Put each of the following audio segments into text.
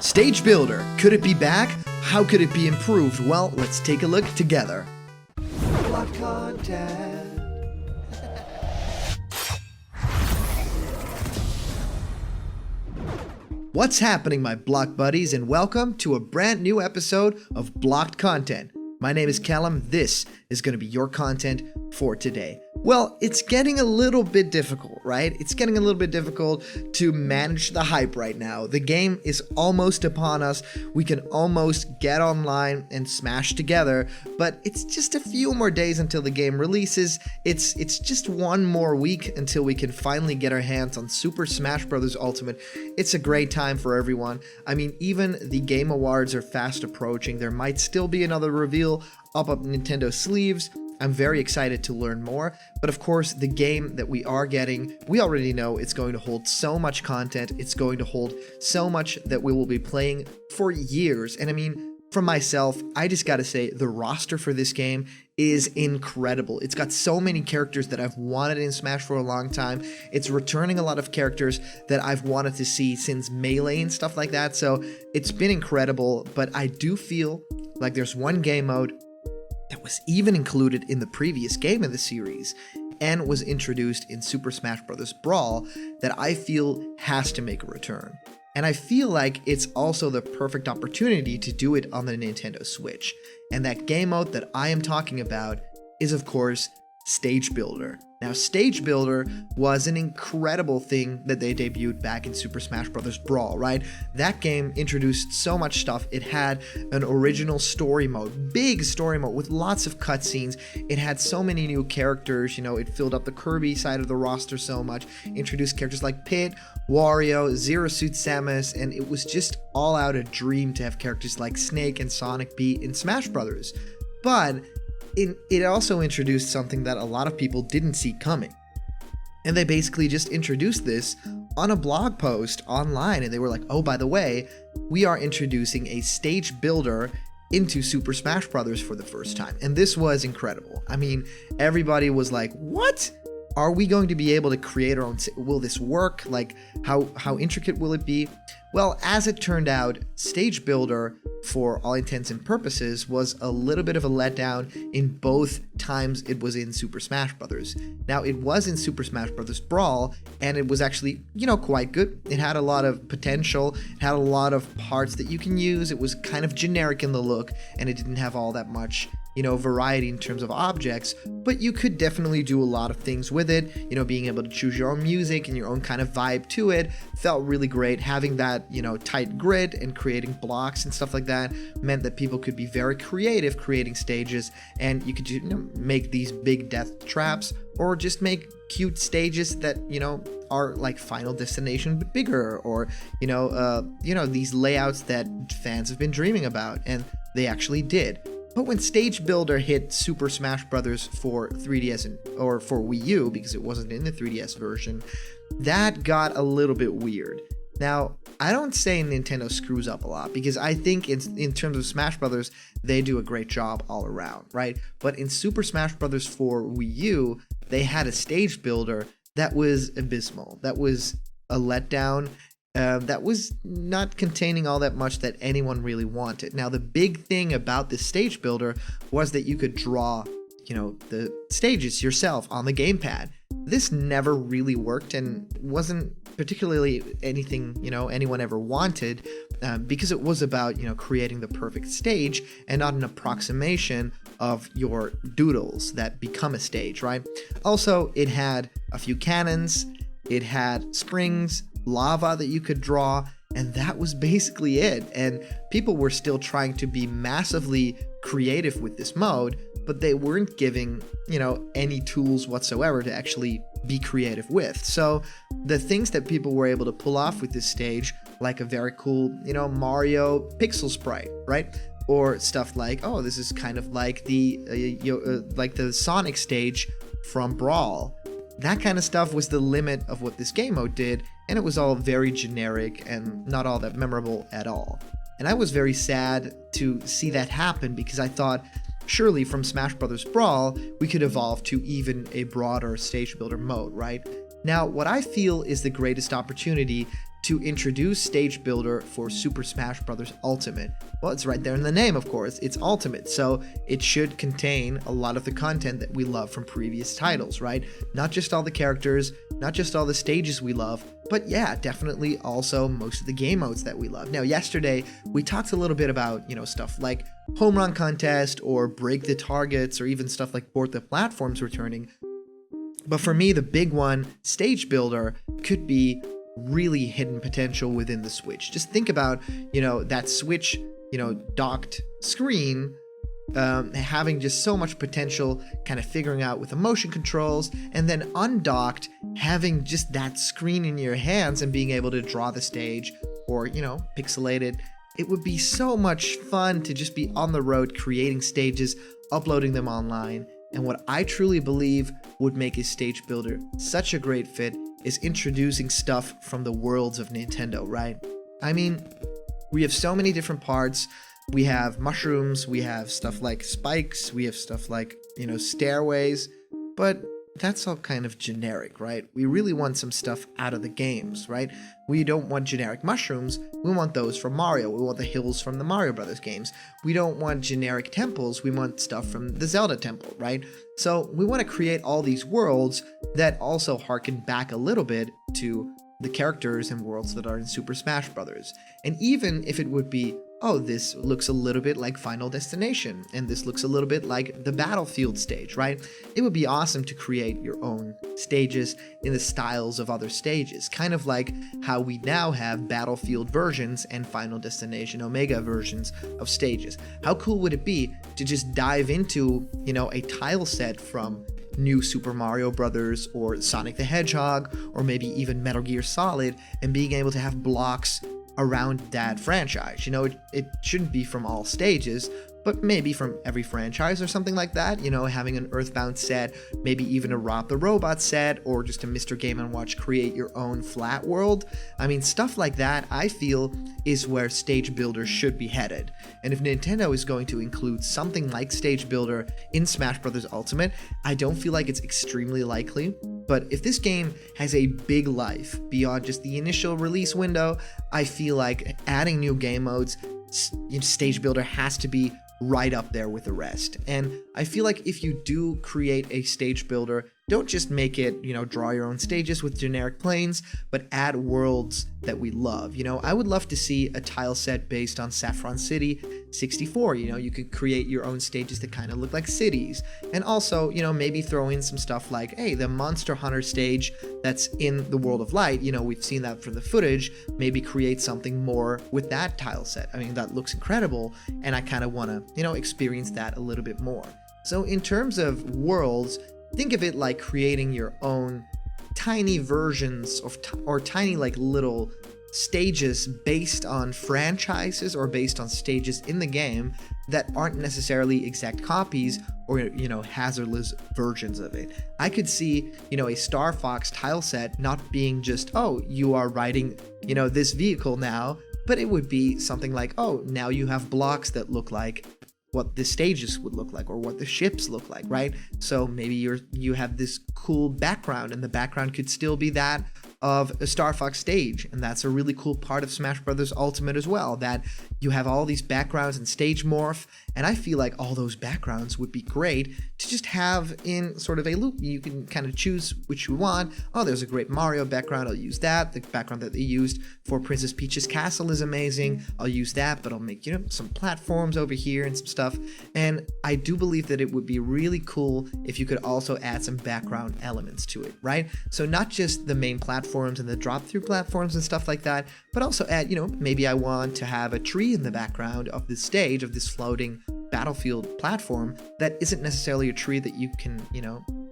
Stage Builder, could it be back? How could it be improved? Well, let's take a look together. Block content. What's happening, my block buddies, and welcome to a brand new episode of Blocked Content. My name is Callum. This is going to be your content for today. Well, it's getting a little bit difficult, right? It's getting a little bit difficult to manage the hype right now. The game is almost upon us. We can almost get online and smash together, but it's just a few more days until the game releases. It's just one more week until we can finally get our hands on Super Smash Bros. Ultimate. It's a great time for everyone. I mean, even the Game Awards are fast approaching. There might still be another reveal up Nintendo sleeves. I'm very excited to learn more, but of course the game that we are getting, we already know it's going to hold so much content, it's going to hold so much that we will be playing for years. And I mean, for myself, I just gotta say the roster for this game is incredible. It's got so many characters that I've wanted in Smash for a long time. It's returning a lot of characters that I've wanted to see since Melee and stuff like that, so it's been incredible. But I do feel like there's one game mode that was even included in the previous game of the series and was introduced in Super Smash Bros. Brawl that I feel has to make a return. And I feel like it's also the perfect opportunity to do it on the Nintendo Switch. And that game mode that I am talking about is, of course, Stage Builder. Now, Stage Builder was an incredible thing that they debuted back in Super Smash Bros. Brawl, right? That game introduced so much stuff. It had an original story mode, big story mode with lots of cutscenes. It had so many new characters, you know, it filled up the Kirby side of the roster so much, introduced characters like Pit, Wario, Zero Suit Samus, and it was just all out a dream to have characters like Snake and Sonic be in Smash Bros. But it also introduced something that a lot of people didn't see coming. And they basically just introduced this on a blog post online, and they were like, oh, by the way, we are introducing a stage builder into Super Smash Bros. For the first time. And this was incredible. I mean, everybody was like, what? Are we going to be able to create our own? Will this work? Like, how intricate will it be? Well, as it turned out, Stage Builder, for all intents and purposes, was a little bit of a letdown in both times it was in Super Smash Bros. Now, it was in Super Smash Bros. Brawl, and it was actually, quite good. It had a lot of potential. It had a lot of parts that you can use. It was kind of generic in the look, and it didn't have all that much variety in terms of objects, but you could definitely do a lot of things with it. Being able to choose your own music and your own kind of vibe to it felt really great. Having that, tight grid and creating blocks and stuff like that meant that people could be very creative creating stages, and you could make these big death traps or just make cute stages that, are like Final Destination but bigger, or, these layouts that fans have been dreaming about, and they actually did. But when Stage Builder hit Super Smash Bros. For 3DS or for Wii U, because it wasn't in the 3DS version, that got a little bit weird. Now, I don't say Nintendo screws up a lot, because I think in terms of Smash Bros., they do a great job all around, right? But in Super Smash Bros. For Wii U, they had a Stage Builder that was abysmal. That was a letdown. That was not containing all that much that anyone really wanted. Now, the big thing about this Stage Builder was that you could draw, the stages yourself on the gamepad. This never really worked and wasn't particularly anything, anyone ever wanted, because it was about, creating the perfect stage and not an approximation of your doodles that become a stage, right? Also, it had a few cannons, it had springs, lava that you could draw, and that was basically it. And people were still trying to be massively creative with this mode, but they weren't giving, any tools whatsoever to actually be creative with. So the things that people were able to pull off with this stage, like a very cool, Mario pixel sprite, right? Or stuff like, oh, this is kind of like the Sonic stage from Brawl. That kind of stuff was the limit of what this game mode did, and it was all very generic and not all that memorable at all. And I was very sad to see that happen, because I thought, surely from Smash Bros. Brawl, we could evolve to even a broader stage builder mode, right? Now, what I feel is the greatest opportunity to introduce Stage Builder for Super Smash Bros. Ultimate? Well, it's right there in the name, of course. It's Ultimate, so it should contain a lot of the content that we love from previous titles, right? Not just all the characters, not just all the stages we love, but yeah, definitely also most of the game modes that we love. Now, yesterday, we talked a little bit about, stuff like Home Run Contest or Break the Targets or even stuff like Board the Platforms returning. But for me, the big one, Stage Builder, could be really hidden potential within the Switch. Just think about, that Switch, docked screen having just so much potential, kind of figuring out with the motion controls, and then undocked, having just that screen in your hands and being able to draw the stage or, pixelate it. It would be so much fun to just be on the road creating stages, uploading them online. And what I truly believe would make a Stage Builder such a great fit is introducing stuff from the worlds of Nintendo, right? I mean, we have so many different parts. We have mushrooms, we have stuff like spikes, we have stuff like, stairways, but that's all kind of generic, right? We really want some stuff out of the games, right? We don't want generic mushrooms, we want those from Mario, we want the hills from the Mario Brothers games. We don't want generic temples, we want stuff from the Zelda temple, right? So we want to create all these worlds that also harken back a little bit to the characters and worlds that are in Super Smash Bros. And even if it would be, oh, this looks a little bit like Final Destination, and this looks a little bit like the Battlefield stage, right? It would be awesome to create your own stages in the styles of other stages, kind of like how we now have Battlefield versions and Final Destination Omega versions of stages. How cool would it be to just dive into, a tile set from New Super Mario Brothers or Sonic the Hedgehog or maybe even Metal Gear Solid, and being able to have blocks around that franchise. It shouldn't be from all stages, but maybe from every franchise or something like that. Having an Earthbound set, maybe even a Rob the Robot set, or just a Mr. Game & Watch create your own flat world. I mean, stuff like that, I feel, is where Stage Builder should be headed. And if Nintendo is going to include something like Stage Builder in Smash Bros. Ultimate, I don't feel like it's extremely likely. But if this game has a big life beyond just the initial release window, I feel like adding new game modes, Stage Builder has to be right up there with the rest. And I feel like if you do create a Stage Builder, don't just make it, draw your own stages with generic planes, but add worlds that we love. I would love to see a tile set based on Saffron City 64. You could create your own stages that kind of look like cities. And also, maybe throw in some stuff like, hey, the Monster Hunter stage that's in the World of Light, we've seen that from the footage, maybe create something more with that tile set. I mean, that looks incredible, and I kind of want to, experience that a little bit more. So in terms of worlds, think of it like creating your own tiny versions of or tiny like little stages based on franchises or based on stages in the game that aren't necessarily exact copies or hazardless versions of it. I could see a Star Fox tile set not being just, oh, you are riding this vehicle now, but it would be something like, oh, now you have blocks that look like what the stages would look like or what the ships look like, right? So maybe you have this cool background, and the background could still be that of a Star Fox stage, and that's a really cool part of Smash Bros. Ultimate as well, that you have all these backgrounds and stage morph, and I feel like all those backgrounds would be great to just have in sort of a loop. You can kind of choose which you want. Oh, there's a great Mario background, I'll use that. The background that they used for Princess Peach's castle is amazing, I'll use that, but I'll make, some platforms over here and some stuff. And I do believe that it would be really cool if you could also add some background elements to it, right? So not just the main platforms and the drop-through platforms and stuff like that, but also add, maybe I want to have a tree in the background of this stage, of this floating Battlefield platform that isn't necessarily a tree that you can,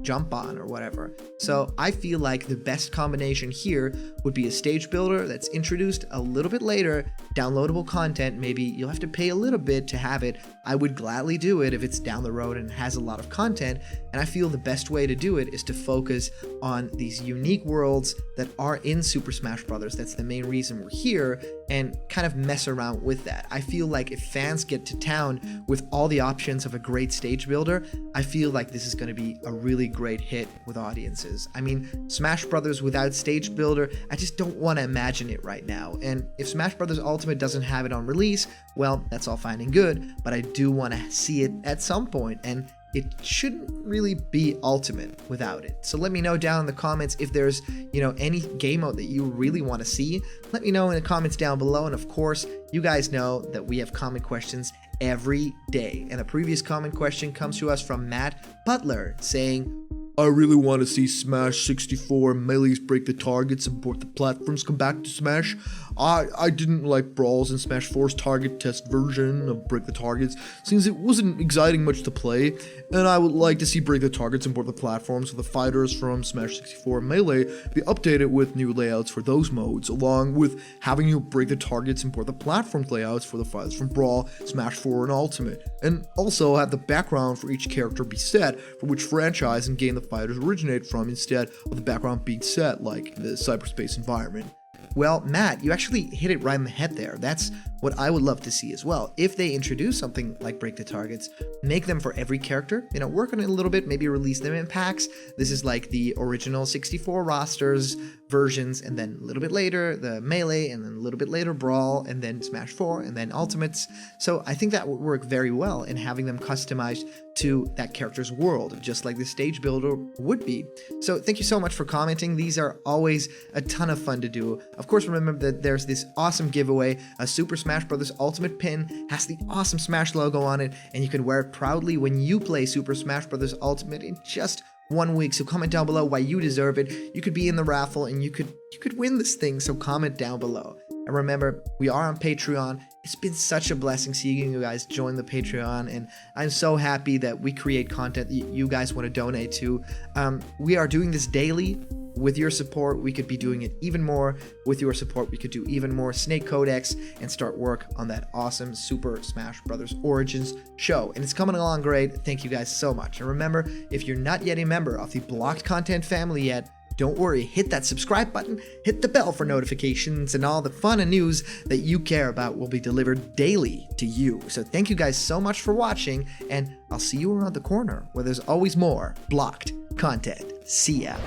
jump on or whatever. So I feel like the best combination here would be a Stage Builder that's introduced a little bit later, downloadable content. Maybe you'll have to pay a little bit to have it. I would gladly do it if it's down the road and has a lot of content. And I feel the best way to do it is to focus on these unique worlds that are in Super Smash Bros. That's the main reason we're here, and kind of mess around with that. I feel like if fans get to town with all the options of a great Stage Builder, I feel like this is going to be a really great hit with audiences. I mean, Smash Brothers without Stage Builder, I just don't want to imagine it right now. And if Smash Brothers Ultimate doesn't have it on release, well, that's all fine and good, but I do want to see it at some point, and it shouldn't really be Ultimate without it. So let me know down in the comments if there's, any game mode that you really want to see. Let me know in the comments down below, and of course, you guys know that we have comment questions every day. And the previous comment question comes to us from Matt Butler saying, I really want to see Smash 64 melees break the targets and both the platforms come back to Smash. I didn't like Brawls in Smash 4's target test version of Break the Targets, since it wasn't exciting much to play, and I would like to see Break the Targets and both the platforms for the fighters from Smash 64 Melee be updated with new layouts for those modes, along with having you break the targets and both the platforms layouts for the fighters from Brawl, Smash 4, and Ultimate, and also have the background for each character be set for which franchise and game the fighters originate from, instead of the background being set like the cyberspace environment. Well, Matt, you actually hit it right in the head there. That's what I would love to see as well. If they introduce something like Break the Targets, make them for every character, work on it a little bit, maybe release them in packs. This is like the original 64 rosters versions, and then a little bit later the Melee, and then a little bit later Brawl, and then Smash 4, and then Ultimates. So I think that would work very well in having them customized to that character's world, just like the Stage Builder would be. So thank you so much for commenting. These are always a ton of fun to do. Of course, remember that there's this awesome giveaway. A Super Smash Bros. Ultimate pin has the awesome Smash logo on it, and you can wear it proudly when you play Super Smash Bros. Ultimate in just 1 week. So comment down below why you deserve it. You could be in the raffle, and you could win this thing. So comment down below. And remember, we are on Patreon. It's been such a blessing seeing you guys join the Patreon, and I'm so happy that we create content that you guys want to donate to. We are doing this daily. With your support, we could be doing it even more. With your support, we could do even more Snake Codex and start work on that awesome Super Smash Bros. Origins show. And it's coming along great. Thank you guys so much. And remember, if you're not yet a member of the Blocked Content family yet, don't worry, hit that subscribe button, hit the bell for notifications, and all the fun and news that you care about will be delivered daily to you. So thank you guys so much for watching, and I'll see you around the corner where there's always more Blocked Content. See ya.